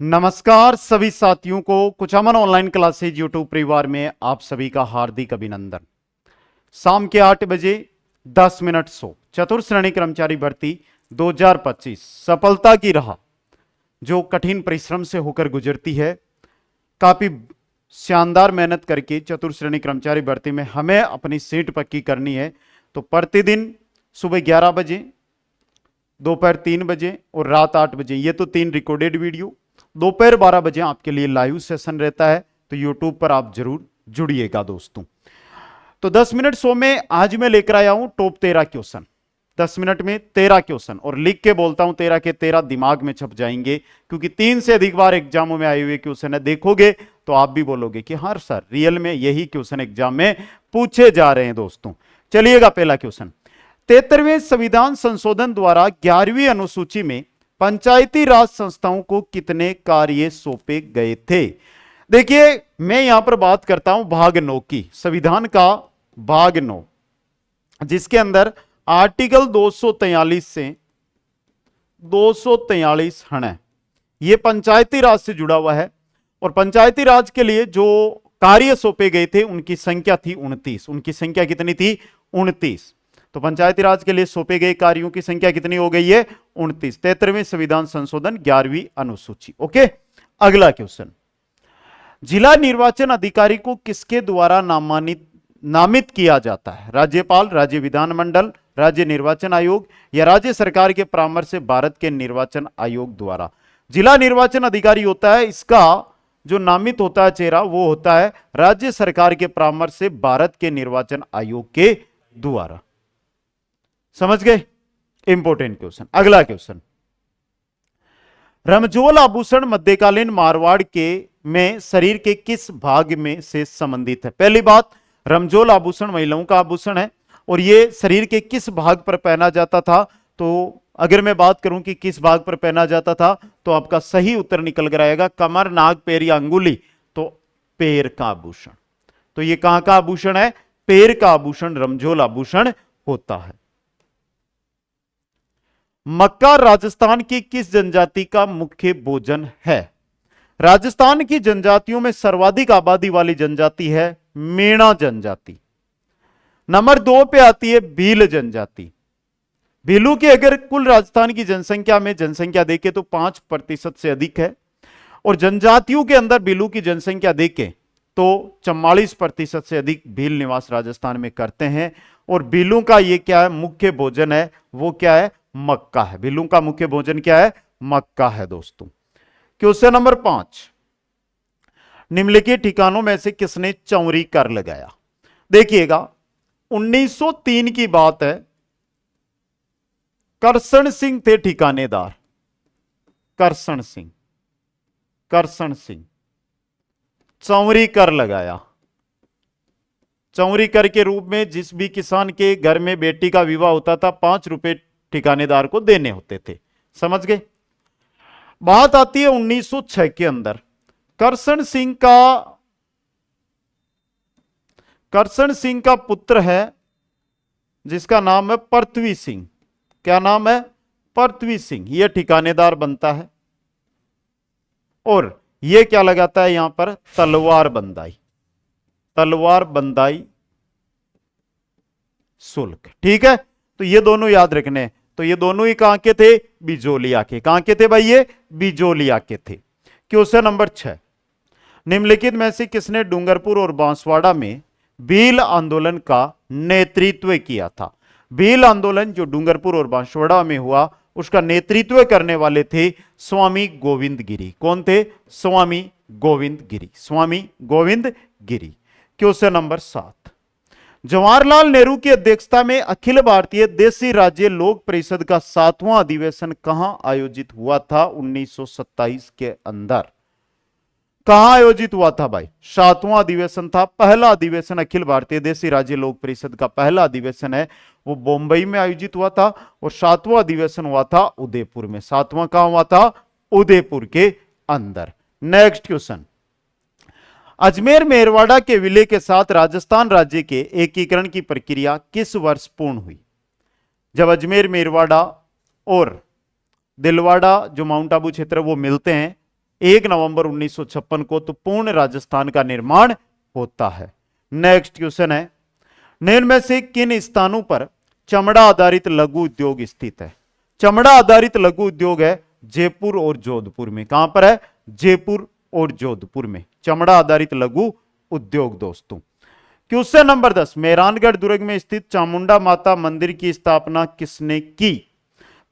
नमस्कार सभी साथियों को कुचामन ऑनलाइन क्लासेज यूट्यूब परिवार में आप सभी का हार्दिक अभिनंदन। शाम के 8 बजे 10 मिनट शो चतुर्थ श्रेणी कर्मचारी भर्ती 2025 सफलता की राह जो कठिन परिश्रम से होकर गुजरती है। काफी शानदार मेहनत करके चतुर्थ श्रेणी कर्मचारी भर्ती में हमें अपनी सीट पक्की करनी है। तो प्रतिदिन सुबह 11 बजे, दोपहर 3 बजे और रात 8 बजे, ये तो 3 रिकॉर्डेड वीडियो, दोपहर 12 बजे आपके लिए लाइव सेशन रहता है। तो यूट्यूब पर आप जरूर जुड़िएगा दोस्तों। तो 10 मिनट शो में आज मैं लेकर आया हूं टॉप 13 क्वेश्चन। 10 मिनट में 13 क्वेश्चन, और लिख के बोलता हूं 13 के 13 दिमाग में छप जाएंगे, क्योंकि 3 से अधिक बार एग्जामों में आए हुए क्वेश्चन है। देखोगे तो आप भी बोलोगे कि हाँ सर, रियल में यही क्वेश्चन एग्जाम में पूछे जा रहे हैं दोस्तों। चलिएगा, पहला क्वेश्चन। 73वें संविधान संशोधन द्वारा 11वीं अनुसूची में पंचायती राज संस्थाओं को कितने कार्य सौंपे गए थे? देखिए, मैं यहां पर बात करता हूं भाग 9 की, संविधान का भाग 9, जिसके अंदर आर्टिकल 243 से 243 है, यह पंचायती राज से जुड़ा हुआ है। और पंचायती राज के लिए जो कार्य सौंपे गए थे उनकी संख्या थी 29। उनकी संख्या कितनी थी? 29। तो पंचायती राज के लिए सौंपे गए कार्यों की संख्या कितनी हो गई है? 29। 73वें संविधान संशोधन 11वीं अनुसूची। ओके, अगला क्वेश्चन। जिला निर्वाचन अधिकारी को किसके द्वारा नामित किया जाता है? राज्यपाल, राज्य विधानमंडल, राज्य निर्वाचन आयोग या राज्य सरकार के परामर्श से भारत के निर्वाचन आयोग द्वारा? जिला निर्वाचन अधिकारी होता है, इसका जो नामित होता है चेहरा वो होता है राज्य सरकार के परामर्श से भारत के निर्वाचन आयोग के द्वारा। समझ गए? Important question. अगला क्वेश्चन। रमजोल आभूषण मध्यकालीन मारवाड़ के में शरीर के किस भाग में से संबंधित है? पहली बात, रमजोल आभूषण महिलाओं का आभूषण है और यह शरीर के किस भाग पर पहना जाता था? तो अगर मैं बात करूं कि किस भाग पर पहना जाता था, तो आपका सही उत्तर निकल कर आएगा कमर, नाक, पैर या अंगुली। तो पैर का आभूषण। तो यह कहां का आभूषण है? पैर का आभूषण रमजोल आभूषण होता है। मक्का राजस्थान की किस जनजाति का मुख्य भोजन है? राजस्थान की जनजातियों में सर्वाधिक आबादी वाली जनजाति है मीणा जनजाति। नंबर 2 पे आती है भील जनजाति। भीलू की अगर कुल राजस्थान की जनसंख्या में जनसंख्या देखें तो 5% से अधिक है, और जनजातियों के अंदर भीलू की जनसंख्या देखें तो 44% से अधिक भील निवास राजस्थान में करते हैं। और भीलू का ये क्या है? मुख्य भोजन है, वो क्या है? मक्का है। भीलू का मुख्य भोजन क्या है? मक्का है दोस्तों। Question number 5। निम्नलिखित ठिकानों में से किसने चौरी कर लगाया? देखिएगा, 1903 की बात है। करसण सिंह थे ठिकानेदार। करसण सिंह चौरी कर लगाया। चौरी कर के रूप में जिस भी किसान के घर में बेटी का विवाह होता था, 5 रुपए ठिकानेदार को देने होते थे। समझ गए? बात आती है 1906 के अंदर। करसण सिंह का पुत्र है जिसका नाम है पृथ्वी सिंह। क्या नाम है? पृथ्वी सिंह। यह ठिकानेदार बनता है और यह क्या लगाता है यहां पर? तलवार बंदाई शुल्क। ठीक है, तो ये दोनों याद रखने हैं। तो ये दोनों ही कहां के थे? बिजोलिया के। कहां के थे भाई? ये बिजोलिया के थे। Question number 6। निम्नलिखित में से किसने डूंगरपुर और बांसवाड़ा में भील आंदोलन का नेतृत्व किया था? भील आंदोलन जो डूंगरपुर और बांसवाड़ा में हुआ, उसका नेतृत्व करने वाले थे स्वामी गोविंद गिरी। कौन थे? स्वामी गोविंद गिरी। Question number 7। जवाहरलाल नेहरू की अध्यक्षता में अखिल भारतीय देशी राज्य लोक परिषद का 7वां अधिवेशन कहां आयोजित हुआ था? 1927 के अंदर। कहां आयोजित हुआ था भाई? 7वां अधिवेशन था। पहला अधिवेशन अखिल भारतीय देशी राज्य लोक परिषद का पहला अधिवेशन है, वो बंबई में आयोजित हुआ था। और 7वां अधिवेशन हुआ था उदयपुर में। 7वां कहां हुआ था? उदयपुर के अंदर। Next question. अजमेर मेरवाड़ा के विलय के साथ राजस्थान राज्य के एकीकरण की प्रक्रिया किस वर्ष पूर्ण हुई? जब अजमेर मेरवाड़ा और दिलवाड़ा जो माउंट आबू क्षेत्र वो मिलते हैं, 1 नवंबर 1956 को तो पूर्ण राजस्थान का निर्माण होता है। नेक्स्ट क्वेश्चन है, निम्न में से किन स्थानों पर चमड़ा आधारित लघु उद्योग स्थित है? चमड़ा आधारित लघु उद्योग है जयपुर और जोधपुर में। कहां पर है? जयपुर और जोधपुर में चमड़ा आधारित लघु उद्योग दोस्तों। क्वेश्चन नंबर 10, मेहरानगढ़ दुर्ग में स्थित चामुंडा माता मंदिर की स्थापना किसने की?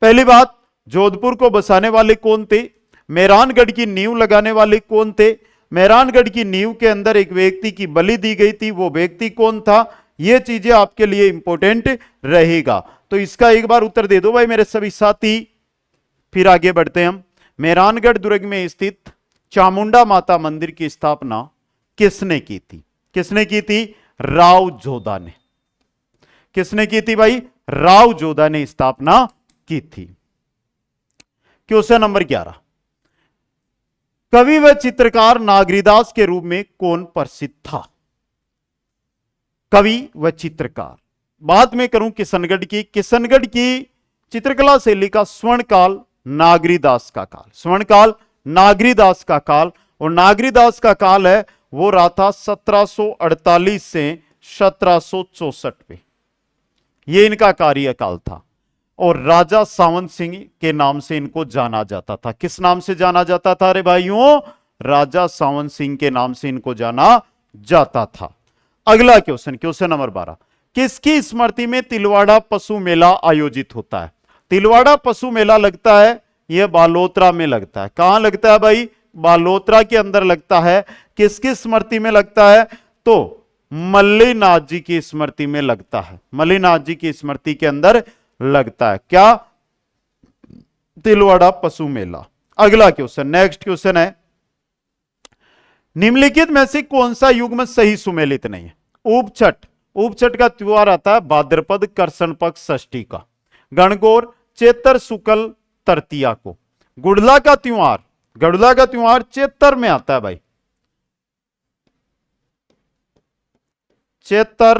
पहली बात, जोधपुर को बसाने वाले कौन थे? मेहरानगढ़ की नींव लगाने वाले कौन थे? मेहरानगढ़ की नींव के अंदर एक व्यक्ति की बलि दी गई थी, वो व्यक्ति कौन था? ये चीजें आपके लिए इंपॉर्टेंट रहेगा, तो इसका एक बार उत्तर दे दो भाई मेरे सभी साथी। फिर आगे बढ़ते हैं हम। मेहरानगढ़ दुर्ग में स्थित चामुंडा माता मंदिर की स्थापना किसने की थी? किसने की थी? राव जोधा ने। किसने की थी भाई? राव जोधा ने स्थापना की थी। क्वेश्चन नंबर 11, कवि व चित्रकार नागरीदास के रूप में कौन प्रसिद्ध था? कवि व चित्रकार, बात में करूं किशनगढ़ की। किशनगढ़ की चित्रकला शैली का स्वर्ण काल नागरीदास का काल, स्वर्ण काल नागरीदास का काल, और नागरीदास का काल है वो रहा था 1748 से 1764 पे, ये इनका कार्यकाल था। और राजा सावंत सिंह के नाम से इनको जाना जाता था। किस नाम से जाना जाता था रे भाइयों? राजा सावंत सिंह के नाम से इनको जाना जाता था। अगला क्वेश्चन, क्वेश्चन नंबर 12, किसकी स्मृति में तिलवाड़ा पशु मेला आयोजित होता है? तिलवाड़ा पशु मेला लगता है यह बालोतरा में लगता है। कहां लगता है भाई? बालोतरा के अंदर लगता है। किसकी स्मृति में लगता है? तो मल्लीनाथ जी की स्मृति में लगता है। मल्लीनाथ जी की स्मृति के अंदर लगता है क्या? तिलवाड़ा पशु मेला। अगला क्वेश्चन, नेक्स्ट क्वेश्चन है, निम्नलिखित में से कौन सा युग्म सही सुमेलित नहीं है? उपछठ, उपछठ का त्योहार आता है भाद्रपद कृष्ण पक्ष षष्ठी का। गणगौर चैत्र शुक्ल तृतीया को। गुड़ला का त्योहार, गुड़ला का त्योहार चैत्र में आता है भाई, चैत्र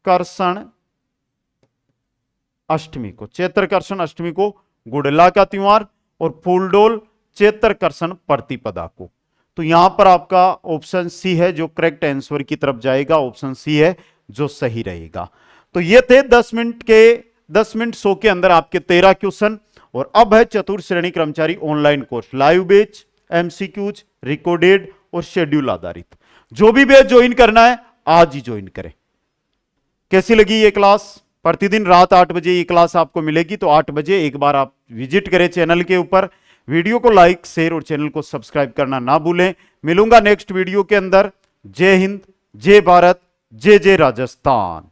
कृष्ण अष्टमी को, चैत्र कृष्ण अष्टमी को गुड़ला का त्योहार, और फूलडोल चैत्र कृष्ण प्रतिपदा को। तो यहां पर आपका ऑप्शन सी है जो करेक्ट आंसर की तरफ जाएगा, ऑप्शन सी है जो सही रहेगा। तो ये थे 10 मिनट 100 के अंदर आपके 13 क्वेश्चन। और अब है चतुर्थ श्रेणी कर्मचारी online course, live batch, MCQs, recorded और शेड्यूल आधारित। जो भी बैच ज्वाइन करना है आज ही ज्वाइन करें। कैसी लगी ये क्लास? प्रतिदिन रात 8 बजे ये क्लास आपको मिलेगी, तो 8 बजे एक बार आप विजिट करें चैनल के ऊपर। वीडियो को लाइक, शेयर और चैनल को सब्सक्राइब करना ना भूलें। मिलूंगा नेक्स्ट वीडियो के अंदर। जय हिंद, जय भारत, जय जय राजस्थान।